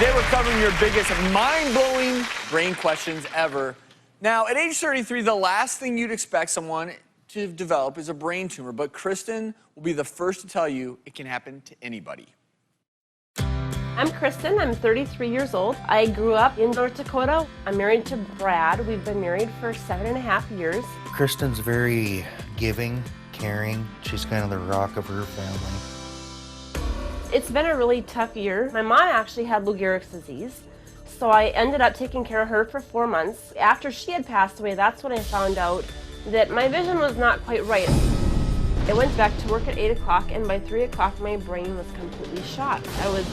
Today we're covering your biggest mind-blowing brain questions ever. Now, at age 33, the last thing you'd expect someone to develop is a brain tumor, but Kristen will be the first to tell you it can happen to anybody. I'm Kristen, I'm 33 years old. I grew up in North Dakota. I'm married to Brad. We've been married for 7.5 years. Kristen's very giving, caring. She's kind of the rock of her family. It's been a really tough year. My mom actually had Lou Gehrig's disease, so I ended up taking care of her for 4 months. After she had passed away, that's when I found out that my vision was not quite right. I went back to work at 8 o'clock, and by 3 o'clock, my brain was completely shot. I was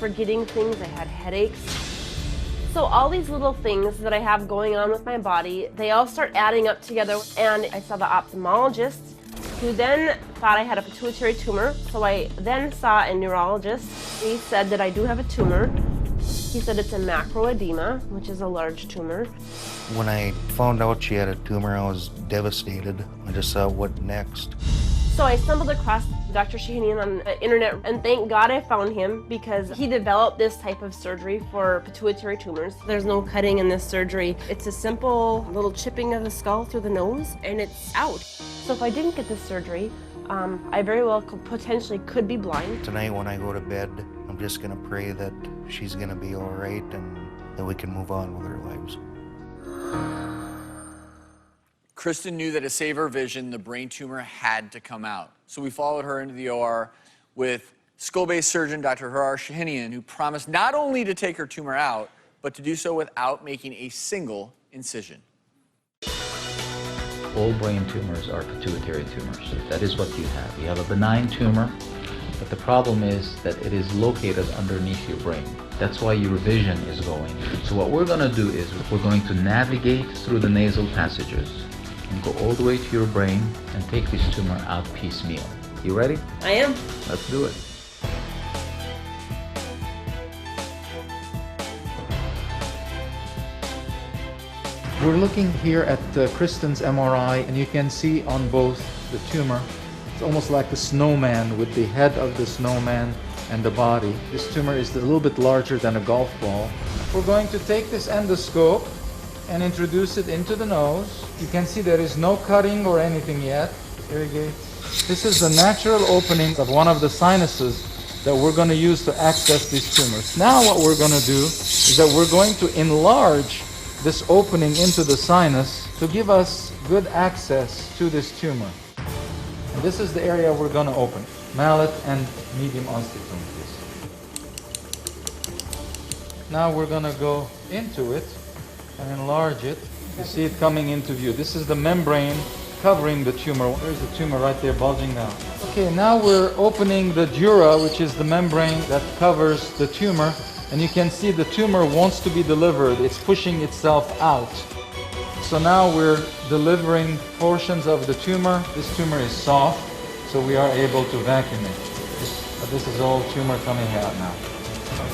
forgetting things, I had headaches. So all these little things that I have going on with my body, they all start adding up together, and I saw the ophthalmologist, who then thought I had a pituitary tumor. So I then saw a neurologist. He said that I do have a tumor. He said it's a macroedema, which is a large tumor. When I found out she had a tumor, I was devastated. I just thought, what next? So I stumbled across Dr. Shahinian on the internet, and thank God I found him because he developed this type of surgery for pituitary tumors. There's no cutting in this surgery. It's a simple little chipping of the skull through the nose, and it's out. So if I didn't get this surgery, I very well potentially could be blind. Tonight when I go to bed, I'm just gonna pray that she's gonna be all right and that we can move on with our lives. Kristen knew that to save her vision, the brain tumor had to come out. So we followed her into the OR with skull-based surgeon Dr. Shahinian, who promised not only to take her tumor out, but to do so without making a single incision. All brain tumors are pituitary tumors. That is what you have. You have a benign tumor, but the problem is that it is located underneath your brain. That's why your vision is going. So what we're going to do is we're going to navigate through the nasal passages and go all the way to your brain and take this tumor out piecemeal. You ready? I am. Let's do it. We're looking here at Kristen's MRI, and you can see on both the tumor. It's almost like a snowman with the head of the snowman and the body. This tumor is a little bit larger than a golf ball. We're going to take this endoscope and introduce it into the nose. You can see there is no cutting or anything yet. Irrigate. This is the natural opening of one of the sinuses that we're going to use to access these tumors. Now what we're going to do is that we're going to enlarge this opening into the sinus to give us good access to this tumor. And this is the area we're going to open. Mallet and medium osteotomy. Now we're going to go into it and enlarge it. You see it coming into view. This is the membrane covering the tumor. There's the tumor right there bulging out. Okay, now we're opening the dura, which is the membrane that covers the tumor. And you can see the tumor wants to be delivered. It's pushing itself out. So now we're delivering portions of the tumor. This tumor is soft, so we are able to vacuum it. This is all tumor coming out now.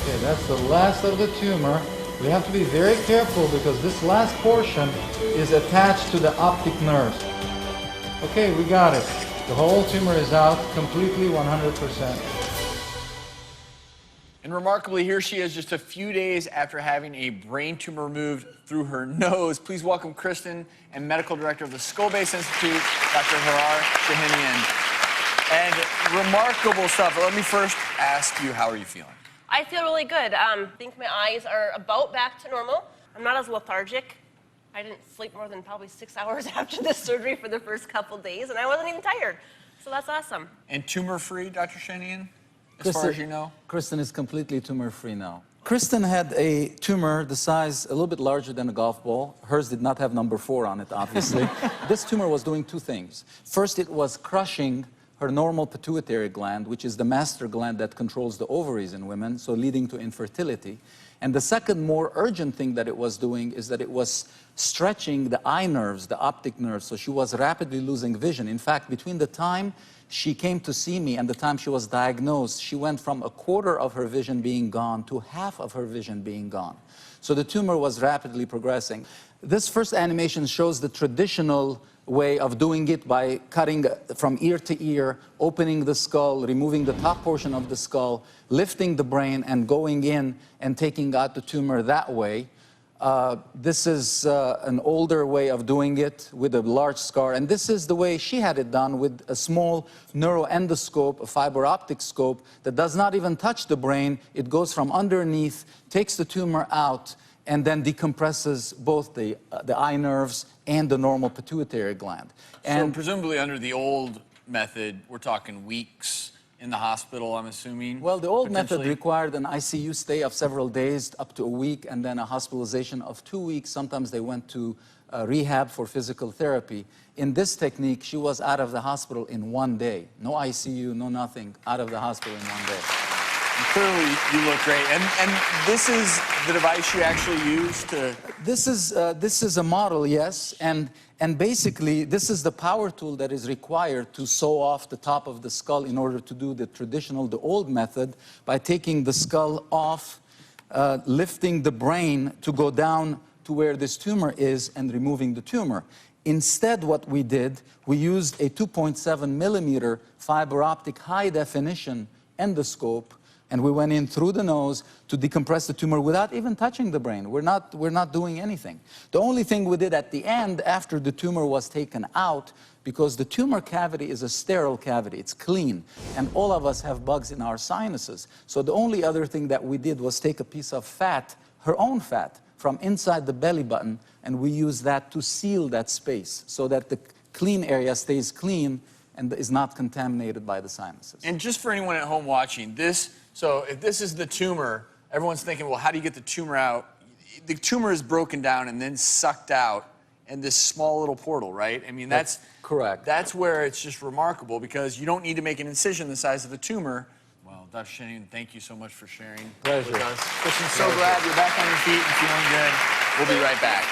Okay, that's the last of the tumor. We have to be very careful because this last portion is attached to the optic nerves. Okay, we got it. The whole tumor is out completely, 100%. And remarkably, here she is just a few days after having a brain tumor removed through her nose. Please welcome Kristen and Medical Director of the Skull-Based Institute, Dr. Shahinian. And remarkable stuff. Let me first ask you, how are you feeling? I feel really good. I think my eyes are about back to normal. I'm not as lethargic. I didn't sleep more than probably 6 hours after the surgery for the first couple days, and I wasn't even tired. So that's awesome. And tumor-free, Dr. Shahinian? As far as you know? Kristen is completely tumor-free now. Kristen had a tumor the size a little bit larger than a golf ball. Hers did not have number 4 on it, obviously. This tumor was doing 2 things. First, it was crushing her normal pituitary gland, which is the master gland that controls the ovaries in women, so leading to infertility. And the second, more urgent thing that it was doing is that it was stretching the eye nerves, the optic nerves, so she was rapidly losing vision. In fact, between the time she came to see me and the time she was diagnosed, she went from 1/4 of her vision being gone to half of her vision being gone. So the tumor was rapidly progressing. This first animation shows the traditional way of doing it by cutting from ear to ear, opening the skull, removing the top portion of the skull, lifting the brain, and going in and taking out the tumor that way. This is an older way of doing it with a large scar, and this is the way she had it done with a small neuroendoscope, a fiber optic scope that does not even touch the brain. It goes from underneath, takes the tumor out, and then decompresses both the eye nerves and the normal pituitary gland. So presumably under the old method, we're talking weeks in the hospital, I'm assuming? Well, the old method required an ICU stay of several days, up to a week, and then a hospitalization of 2 weeks. Sometimes they went to rehab for physical therapy. In this technique, she was out of the hospital in 1 day. No ICU, no nothing, out of the hospital in 1 day. And clearly, you look great. And this is the device you actually use to... This is a model, yes, and basically, this is the power tool that is required to sew off the top of the skull in order to do the traditional, the old method, by taking the skull off, lifting the brain to go down to where this tumor is and removing the tumor. Instead, what we did, we used a 2.7 millimeter fiber optic high definition endoscope, and we went in through the nose to decompress the tumor without even touching the brain. We're not doing anything. The only thing we did at the end, after the tumor was taken out, because the tumor cavity is a sterile cavity, it's clean, and all of us have bugs in our sinuses. So the only other thing that we did was take a piece of fat, her own fat, from inside the belly button, and we use that to seal that space so that the clean area stays clean and is not contaminated by the sinuses. And just for anyone at home watching, so if this is the tumor, everyone's thinking, well, how do you get the tumor out? The tumor is broken down and then sucked out in this small little portal, right? I mean, that's correct. That's where it's just remarkable, because you don't need to make an incision the size of the tumor. Well, Dr. Shahinian, thank you so much for sharing Pleasure. with us. Christian, so glad you're back on your feet and feeling good. We'll be right back.